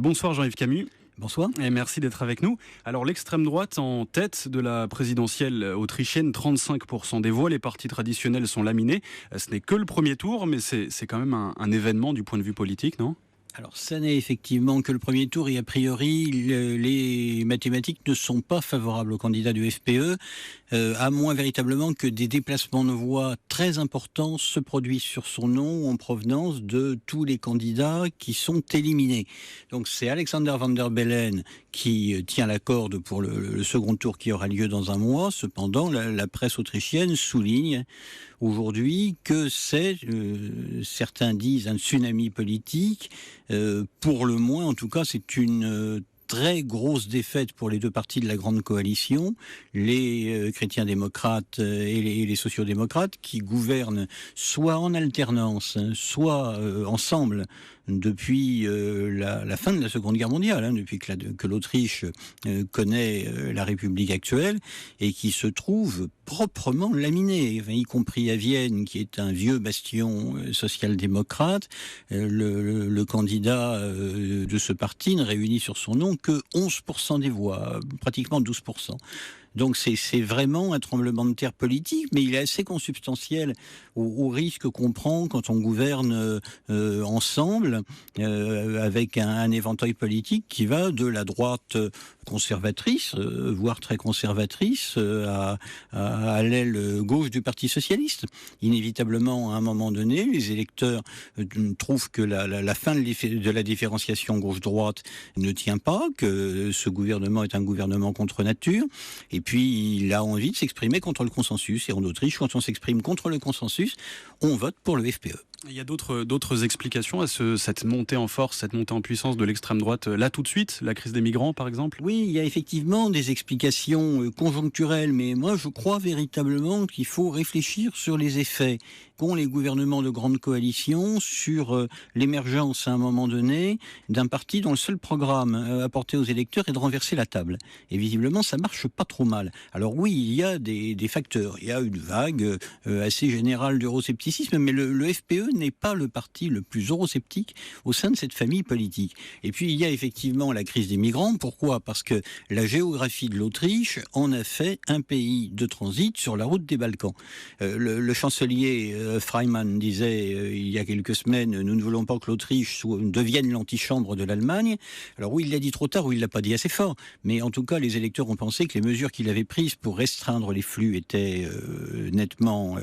Bonsoir Jean-Yves Camus. Bonsoir. Et merci d'être avec nous. Alors l'extrême droite en tête de la présidentielle autrichienne, 35% des voix, les partis traditionnels sont laminés. Ce n'est que le premier tour, mais c'est quand même un événement du point de vue politique, non ? Alors, ça n'est effectivement que le premier tour et a priori, les mathématiques ne sont pas favorables au candidat du FPE, à moins véritablement que des déplacements de voix très importants se produisent sur son nom en provenance de tous les candidats qui sont éliminés. Donc, c'est Alexander Van der Bellen qui tient la corde pour le second tour qui aura lieu dans un mois. Cependant, la presse autrichienne souligne aujourd'hui que c'est, certains disent, un tsunami politique. Pour le moins, en tout cas, c'est une très grosse défaite pour les deux partis de la grande coalition, les chrétiens démocrates et les sociaux-démocrates, qui gouvernent soit en alternance, soit ensemble depuis la fin de la Seconde Guerre mondiale, depuis que l'Autriche connaît la République actuelle, et qui se trouve proprement laminée, y compris à Vienne, qui est un vieux bastion social-démocrate. Le candidat de ce parti ne réunit sur son nom que 11% des voix, pratiquement 12%. Donc c'est vraiment un tremblement de terre politique, mais il est assez consubstantiel au risque qu'on prend quand on gouverne ensemble, avec un éventail politique qui va de la droite conservatrice, voire très conservatrice, à l'aile gauche du Parti socialiste. Inévitablement, à un moment donné, les électeurs trouvent que la fin de la différenciation gauche-droite ne tient pas, que ce gouvernement est un gouvernement contre nature, et puis il a envie de s'exprimer contre le consensus. Et en Autriche, quand on s'exprime contre le consensus, on vote pour le FPE. Il y a d'autres explications à cette montée en force, cette montée en puissance de l'extrême droite, là tout de suite, la crise des migrants par exemple ? Oui, il y a effectivement des explications conjoncturelles, mais moi je crois véritablement qu'il faut réfléchir sur les effets qu'ont les gouvernements de grande coalition sur l'émergence à un moment donné d'un parti dont le seul programme apporté aux électeurs est de renverser la table. Et visiblement ça marche pas trop mal. Alors oui, il y a des facteurs, il y a une vague assez générale d'euroscepticisme, mais le FPE n'est pas le parti le plus eurosceptique au sein de cette famille politique. Et puis il y a effectivement la crise des migrants. Pourquoi ? Parce que la géographie de l'Autriche en a fait un pays de transit sur la route des Balkans. Le chancelier Freimann disait il y a quelques semaines, nous ne voulons pas que l'Autriche devienne l'antichambre de l'Allemagne. Alors oui, il l'a dit trop tard ou il l'a pas dit assez fort, mais en tout cas les électeurs ont pensé que les mesures qu'il avait prises pour restreindre les flux étaient nettement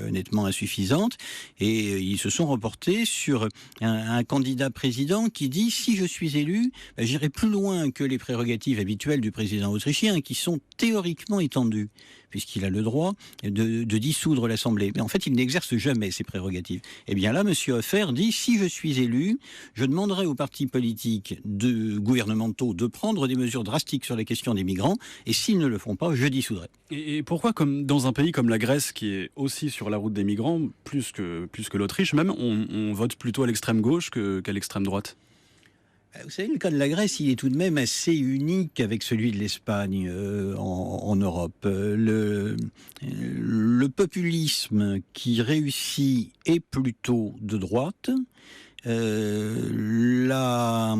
insuffisantes, et ils se sont reportés sur un candidat président qui dit si je suis élu, j'irai plus loin que les prérogatives habituelles du président autrichien, qui sont théoriquement étendues, puisqu'il a le droit de dissoudre l'Assemblée. Mais en fait, il n'exerce jamais ses prérogatives. Et bien là, M. Hofer dit, si je suis élu, je demanderai aux partis politiques gouvernementaux de prendre des mesures drastiques sur les questions des migrants, et s'ils ne le font pas, je dissoudrai. Et pourquoi, comme dans un pays comme la Grèce, qui est aussi sur la route des migrants, plus que l'Autriche même, on vote plutôt à l'extrême gauche qu'à l'extrême droite ? Vous savez, le cas de la Grèce, il est tout de même assez unique avec celui de l'Espagne en Europe. Le populisme qui réussit est plutôt de droite. La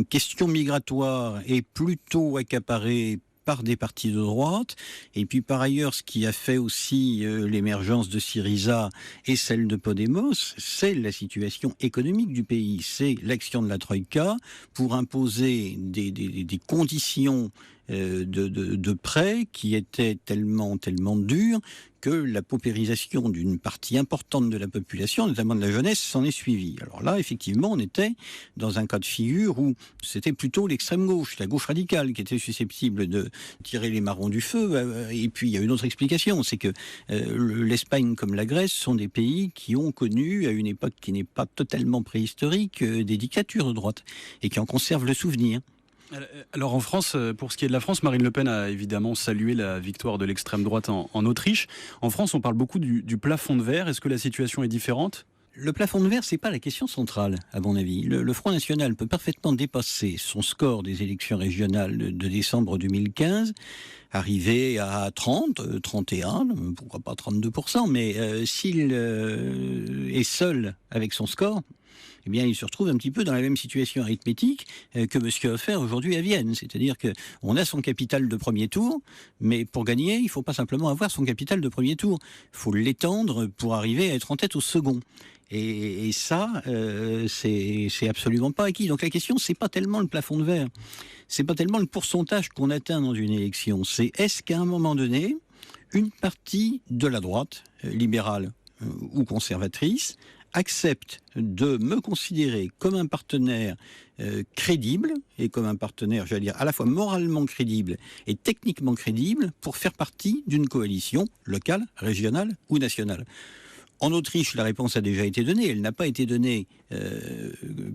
question migratoire est plutôt accaparée par des partis de droite, et puis par ailleurs, ce qui a fait aussi l'émergence de Syriza et celle de Podemos, c'est la situation économique du pays, c'est l'action de la Troïka pour imposer des conditions de prêts qui étaient tellement dures que la paupérisation d'une partie importante de la population, notamment de la jeunesse, s'en est suivie. Alors là, effectivement, on était dans un cas de figure où c'était plutôt l'extrême gauche, la gauche radicale, qui était susceptible de tirer les marrons du feu. Et puis, il y a une autre explication, c'est que l'Espagne comme la Grèce sont des pays qui ont connu, à une époque qui n'est pas totalement préhistorique, des dictatures de droite, et qui en conservent le souvenir. Alors en France, pour ce qui est de la France, Marine Le Pen a évidemment salué la victoire de l'extrême droite en Autriche. En France, on parle beaucoup du plafond de verre. Est-ce que la situation est différente ? Le plafond de verre, c'est pas la question centrale, à mon avis. Le Front National peut parfaitement dépasser son score des élections régionales de décembre 2015, arriver à 30, 31, pourquoi pas 32%, mais s'il est seul avec son score, eh bien, il se retrouve un petit peu dans la même situation arithmétique que M. Hofer aujourd'hui à Vienne. C'est-à-dire qu'on a son capital de premier tour, mais pour gagner, il ne faut pas simplement avoir son capital de premier tour. Il faut l'étendre pour arriver à être en tête au second. Et ça, c'est absolument pas acquis. Donc la question, c'est pas tellement le plafond de verre, c'est pas tellement le pourcentage qu'on atteint dans une élection. C'est est-ce qu'à un moment donné, une partie de la droite, libérale ou conservatrice, accepte de me considérer comme un partenaire crédible, et comme un partenaire, j'allais dire, à la fois moralement crédible et techniquement crédible, pour faire partie d'une coalition locale, régionale ou nationale. En Autriche, la réponse a déjà été donnée. Elle n'a pas été donnée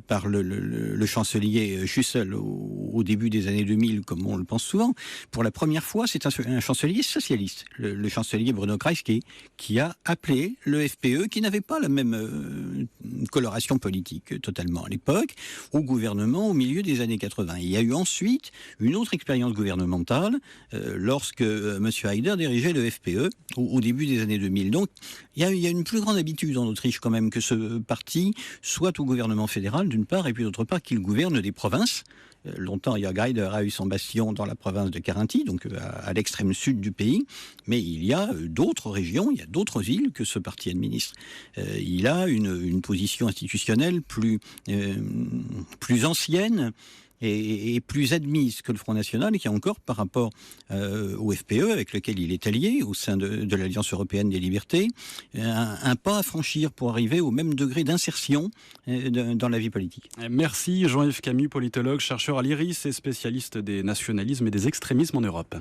par le chancelier Schüssel au début des années 2000, comme on le pense souvent. Pour la première fois, c'est un chancelier socialiste, le chancelier Bruno Kreisky, qui a appelé le FPE, qui n'avait pas la même coloration politique totalement à l'époque, au gouvernement au milieu des années 80. Il y a eu ensuite une autre expérience gouvernementale lorsque M. Haider dirigeait le FPE au début des années 2000. Donc, il y a une plus grande habitude en Autriche quand même que ce parti soit au gouvernement fédéral d'une part, et puis d'autre part qu'il gouverne des provinces. Longtemps, Jörg Haider a eu son bastion dans la province de Carinthie, donc à l'extrême sud du pays, mais il y a d'autres régions, il y a d'autres villes que ce parti administre. Il a une position institutionnelle plus ancienne et plus admise que le Front National, et qui est encore, par rapport au FPE, avec lequel il est allié, au sein de l'Alliance Européenne des Libertés, un pas à franchir pour arriver au même degré d'insertion dans la vie politique. Merci Jean-Yves Camus, politologue, chercheur à l'IRIS et spécialiste des nationalismes et des extrémismes en Europe.